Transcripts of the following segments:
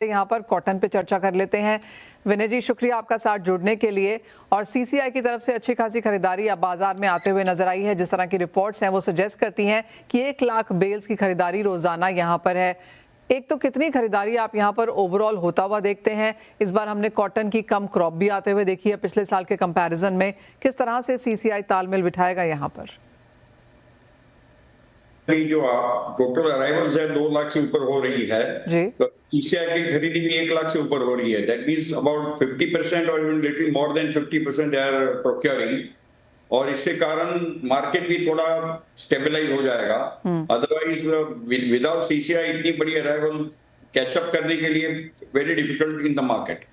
यहाँ पर कॉटन पे चर्चा कर लेते हैं। विनय जी, शुक्रिया आपका साथ जुड़ने के लिए। और सीसीआई की तरफ से अच्छी खासी खरीदारी अब बाजार में आते हुए नजर आई है। जिस तरह की रिपोर्ट्स हैं वो सजेस्ट करती हैं कि 1 लाख बेल्स की खरीदारी रोजाना यहाँ पर है। एक तो कितनी खरीदारी आप यहाँ पर ओवरऑल होता हुआ देखते हैं? इस बार हमने कॉटन की कम क्रॉप भी आते हुए देखी है पिछले साल के कंपैरिजन में। किस तरह से सीसीआई तालमेल बिठाएगा यहाँ पर? जो टोटल अराइवल्स है 2 लाख से ऊपर हो रही है जी। तो सीसीआई की खरीदी भी 1 लाख से ऊपर हो रही है। दैट मींस अबाउट 50% और even little more than 50% they are procuring, और इसके कारण मार्केट भी थोड़ा स्टेबलाइज हो जाएगा। अदरवाइज विदाउट सीसीआई इतनी बड़ी अराइवल कैचअप करने के लिए very difficult in the market.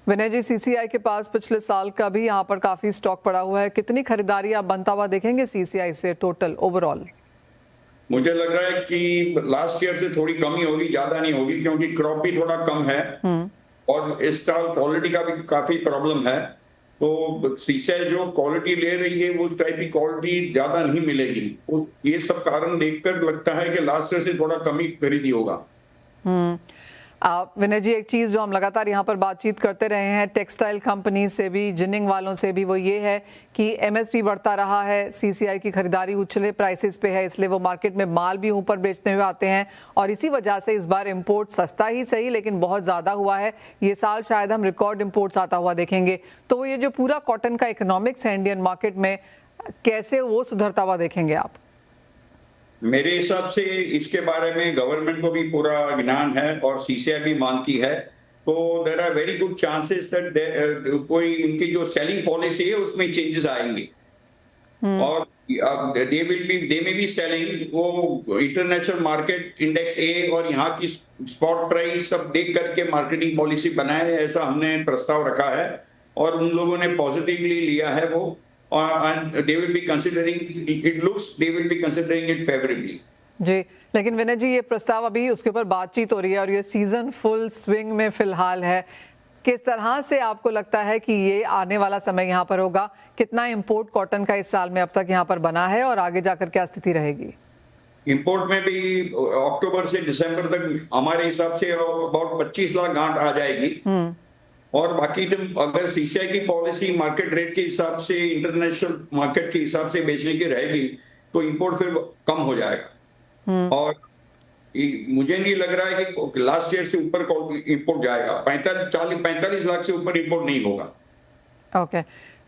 Vinay ji, CCI के पास पिछले साल का भी यहाँ पर काफी स्टॉक पड़ा हुआ है। कितनी खरीदारी आप बनता हुआ देखेंगे सीसीआई से टोटल ओवरऑल? मुझे लग रहा है कि लास्ट ईयर से थोड़ी कमी होगी, ज्यादा नहीं होगी, क्योंकि क्रॉप भी थोड़ा कम है और इस साल क्वालिटी का भी काफी प्रॉब्लम है। तो सीसीआई जो क्वालिटी ले रही है वो उस टाइप की क्वालिटी ज्यादा नहीं मिलेगी। तो ये सब कारण देखकर लगता है कि लास्ट ईयर से थोड़ा कमी खरीदी होगा। विनय जी, एक चीज़ जो हम लगातार यहाँ पर बातचीत करते रहे हैं टेक्सटाइल कंपनी से भी, जिनिंग वालों से भी, वो ये है कि एमएसपी बढ़ता रहा है, सीसीआई की खरीदारी उछले प्राइसेस पे है, इसलिए वो मार्केट में माल भी ऊपर बेचते हुए आते हैं और इसी वजह से इस बार इंपोर्ट सस्ता ही सही लेकिन बहुत ज़्यादा हुआ है। ये साल शायद हम रिकॉर्ड इंपोर्ट्स आता हुआ देखेंगे। तो ये जो पूरा कॉटन का इकोनॉमिक्स है इंडियन मार्केट में, कैसे वो सुधरता हुआ देखेंगे आप? मेरे हिसाब से इसके बारे में गवर्नमेंट को भी पूरा ज्ञान है और सीसीआई भी मानती है। तो there are very good chances that कोई उनकी जो सेलिंग पॉलिसी है उसमें चेंजेस आएंगे और दे मे बी सेलिंग वो इंटरनेशनल मार्केट इंडेक्स ए और यहाँ की स्पॉट प्राइस सब देख करके मार्केटिंग पॉलिसी बनाए, ऐसा हमने प्रस्ताव रखा है और उन लोगों ने पॉजिटिवली लिया है वो। And they will be considering it looks they will be considering it favorably। जी, लेकिन विनय जी, ये प्रस्ताव अभी उसके ऊपर बातचीत हो रही है और ये सीजन फुल स्विंग में फिलहाल है। किस तरह से आपको लगता है कि ये आने वाला समय यहाँ पर होगा? कितना इंपोर्ट कॉटन का इस साल में अब तक यहाँ पर बना है और आगे जाकर क्या स्थिति रहेगी? इंपोर्ट में भी अक्टूबर से दिसंबर तक हमारे हिसाब से अबाउट 25 लाख गांठ आ जाएगी और बाकी अगर सीसीआई की पॉलिसी मार्केट रेट के हिसाब से इंटरनेशनल मार्केट के हिसाब से बेचने की रहेगी तो इंपोर्ट फिर कम हो जाएगा। और मुझे नहीं लग रहा है कि लास्ट ईयर से ऊपर इंपोर्ट जाएगा। 45 लाख से ऊपर इंपोर्ट नहीं होगा। ओके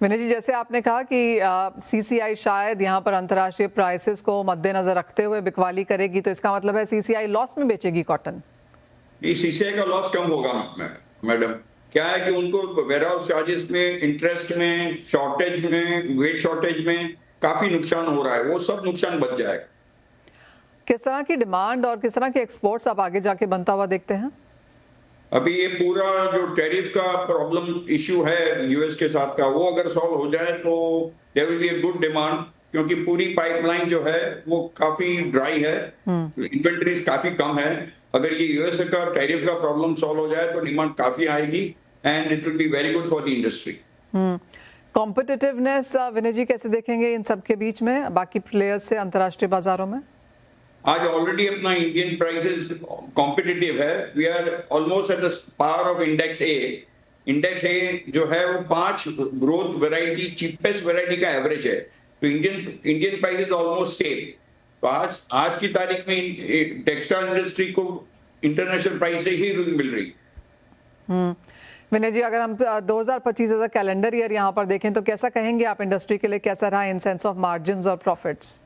विनय जी, जैसे आपने कहा कि सीसीआई शायद यहाँ पर अंतर्राष्ट्रीय प्राइसेस को मद्देनजर रखते हुए बिकवाली करेगी, तो इसका मतलब है सीसीआई लॉस में बेचेगी कॉटन? सीसीआई का लॉस कम होगा मैडम। क्या है कि उनको वेयरहाउस चार्जेस में, इंटरेस्ट में, शॉर्टेज में, वेट शॉर्टेज में काफी नुकसान हो रहा है, वो सब नुकसान बच जाएगा। किस तरह की डिमांड और किस तरह के एक्सपोर्ट्स आप आगे जाके बनता हुआ देखते हैं? अभी ये पूरा जो टैरिफ का प्रॉब्लम इश्यू है यूएस के साथ का, वो अगर सॉल्व हो जाए तो there will be a good demand, क्योंकि पूरी पाइपलाइन जो है वो काफी ड्राई है, इन्वेंटरीज काफी कम है। अगर ये यूएस का टैरिफ का प्रॉब्लम सॉल्व हो जाए तो डिमांड काफी आएगी and it will be very good for the industry. Competitiveness Vinay ji कैसे देखेंगे इन सब के बीच में बाकी प्लेयर्स से अंतर्राष्ट्रीय बाजारों में? आज ऑलरेडी अपना इंडियन प्राइसेस कॉम्पिटिटिव है। We are almost at the power of index A. Index A जो है वो 5 ग्रोथ वैरायटी चीपेस्ट वैरायटी का एवरेज है, तो इंडियन प्राइसेस ऑलमोस्ट सेम। तो आज की तारीख में टेक्सटाइल इंडस्ट्री को इंटरनेशनल प्राइस से ही मिल रही है। विनय जी, अगर हम 2025 एज अ कैलेंडर ईयर यहाँ पर देखें तो कैसा कहेंगे आप इंडस्ट्री के लिए कैसा रहा इन सेंस ऑफ मार्जिन्स और प्रॉफिट्स?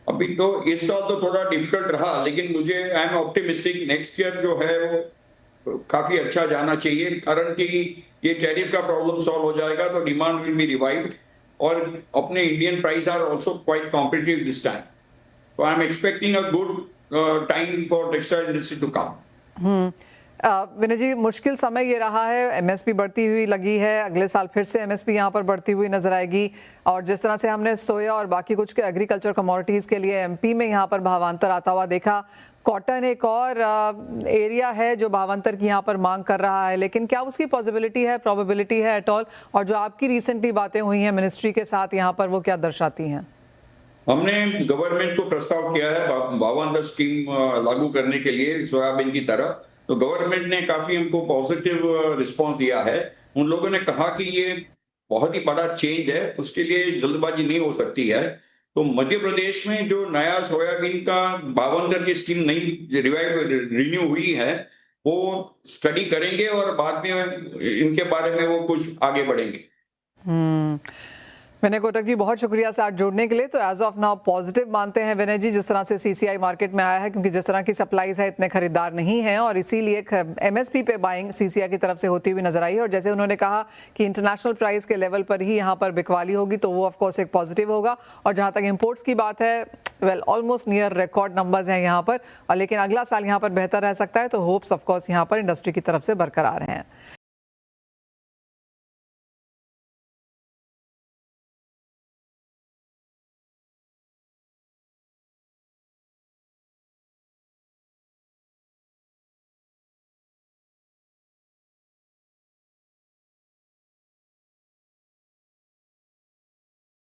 अभी तो इस साल तो थोड़ा डिफिकल्ट रहा, लेकिन मुझे I am optimistic next year जो है वो काफी अच्छा जाना चाहिए, कारण कि ये टैरिफ का प्रॉब्लम सॉल्व हो जाएगा तो डिमांड विल बी रिवाइव्ड और अपने Indian price are also quite competitive this time. तो I am expecting a good time for textile industry to come. Vinay ji, मुश्किल समय ये रहा है, एमएसपी बढ़ती हुई लगी है, अगले साल फिर से एमएसपी यहाँ पर बढ़ती हुई नजर आएगी और जिस तरह से हमने सोया और बाकी कुछ एग्रीकल्चर कमोडिटीज़ के लिए एमपी में यहाँ पर भावांतर आता हुआ देखा। कॉटन एक और एरिया है जो भावांतर की यहाँ पर मांग कर रहा है, लेकिन क्या उसकी पॉसिबिलिटी है, प्रोबेबिलिटी है एट ऑल? और जो आपकी रिसेंटली बातें हुई हैं मिनिस्ट्री के साथ यहाँ पर, वो क्या दर्शाती हैं? हमने गवर्नमेंट को प्रस्ताव किया है 52 स्कीम लागू करने के लिए सोयाबीन की तरह। तो गवर्नमेंट ने काफी हमको पॉजिटिव रिस्पांस दिया है। उन लोगों ने कहा कि ये बहुत ही बड़ा चेंज है, उसके लिए जल्दबाजी नहीं हो सकती है। तो मध्य प्रदेश में जो नया सोयाबीन का 52 की स्कीम नई रिन्यू हुई है, वो स्टडी करेंगे और बाद में इनके बारे में वो कुछ आगे बढ़ेंगे। विनय कोटक जी, बहुत शुक्रिया साथ जुड़ने के लिए। तो एज ऑफ नाउ पॉजिटिव मानते हैं विनय जी, जिस तरह से सीसीआई मार्केट में आया है, क्योंकि जिस तरह की सप्लाईज है इतने खरीदार नहीं हैं और इसीलिए एमएसपी पे बाइंग सीसीआई की तरफ से होती हुई नजर आई है। और जैसे उन्होंने कहा कि इंटरनेशनल प्राइस के लेवल पर ही यहाँ पर बिकवाली होगी, तो वो ऑफकोर्स एक पॉजिटिव होगा। और जहाँ तक इम्पोर्ट्स की बात है, well almost near record numbers हैं यहाँ पर, और लेकिन अगला साल यहाँ पर बेहतर रह सकता है। तो होप्स ऑफकोर्स यहाँ पर इंडस्ट्री की तरफ से बरकरार हैं।